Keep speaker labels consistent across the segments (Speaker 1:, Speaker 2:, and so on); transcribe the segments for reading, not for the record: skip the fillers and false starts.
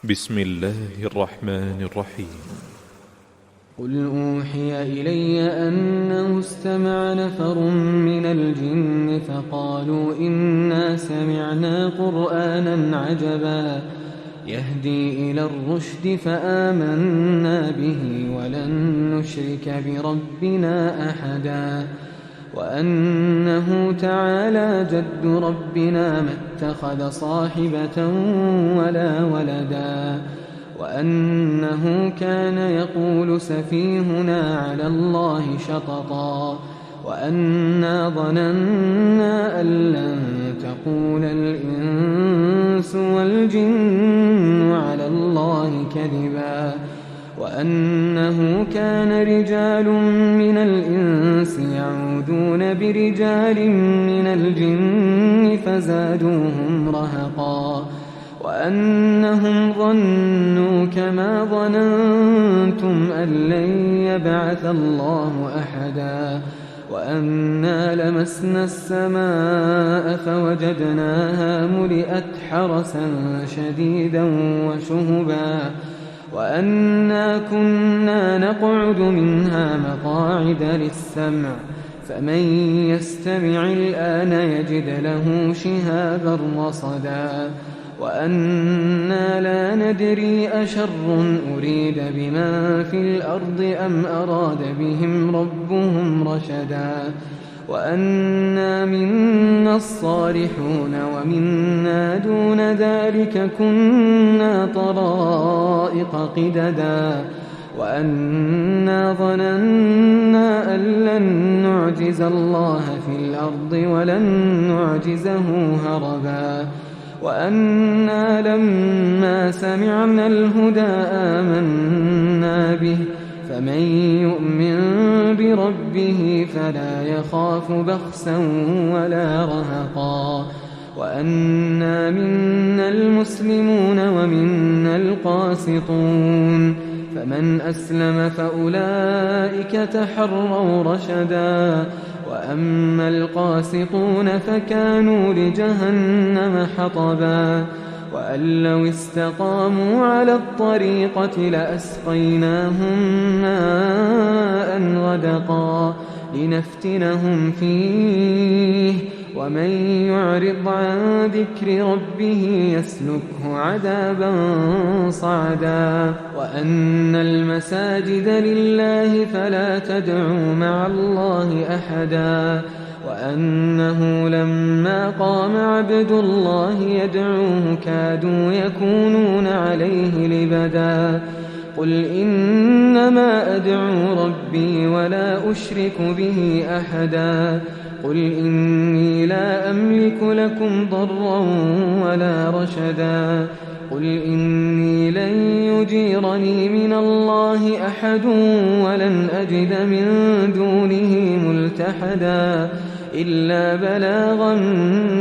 Speaker 1: بسم الله الرحمن الرحيم.
Speaker 2: قل أوحي إلي أنه استمع نفر من الجن فقالوا إنا سمعنا قرآنا عجبا يهدي إلى الرشد فآمنا به ولن نشرك بربنا أحدا وأنه تعالى جد ربنا ما اتخذ صاحبة ولا ولدا وأنه كان يقول سفيهنا على الله شططا وأنا ظننا أن لن تقول الإنس والجن على الله كذبا وأنه كان رجال من الإنس يعوذون برجال من الجن فزادوهم رهقا وأنهم ظنوا كما ظننتم أن لن يبعث الله أحدا وأنا لمسنا السماء فوجدناها ملئت حرسا شديدا وشهبا وأنا كنا نقعد منها مقاعد للسمع فمن يستمع الآن يجد له شهابا رصدا وأنا لا ندري أشر أريد بمن في الأرض أم أراد بهم ربهم رشدا وأنا منا الصالحون ومنا دون ذلك كنا طرائق قددا وأنا ظننا أن لن نعجز الله في الأرض ولن نعجزه هربا وأنا لما سمعنا الهدى آمنا به فمن يؤمن بربه فلا يخاف بخسا ولا رهقا وأنا منا المسلمون ومنا القاسطون فمن أسلم فأولئك تحروا رشدا وأما القاسطون فكانوا لجهنم حطبا وأن لو استقاموا على الطريقة لأسقيناهم ماء غدقا لنفتنهم فيه ومن يعرض عن ذكر ربه يسلكه عذابا صعدا وأن المساجد لله فلا تدعوا مع الله أحدا وأنه لما قام عبد الله يدعوه كادوا يكونون عليه لبدا قل إنما أدعو ربي ولا أشرك به أحدا قل إني لا أملك لكم ضرا ولا رشدا قل إني لن يجيرني من الله أحد ولن أجد من دونه ملتحدا إلا بلاغا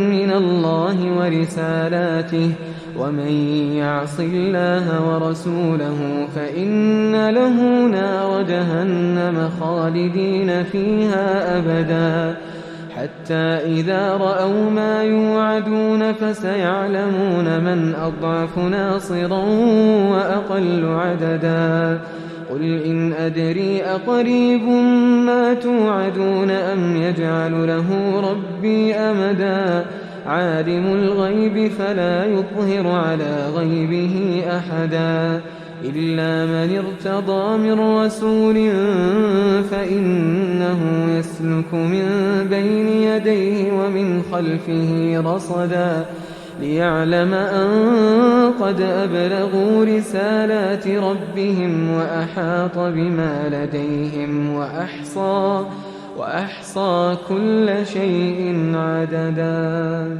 Speaker 2: من الله ورسالاته ومن يعص الله ورسوله فإن له نار جهنم خالدين فيها أبدا حتى إذا رأوا ما يوعدون فسيعلمون من أضعف ناصرا وأقل عددا قل إن أدري أقريب ما توعدون أم يجعل له ربي أمدا عالم الغيب فلا يظهر على غيبه أحدا إلا من ارتضى من رسول فإنه يسلك من بين يديه ومن خلفه رصدا ليعلم أن قد أبلغوا رسالات ربهم وأحاط بما لديهم وأحصى كل شيء عددا.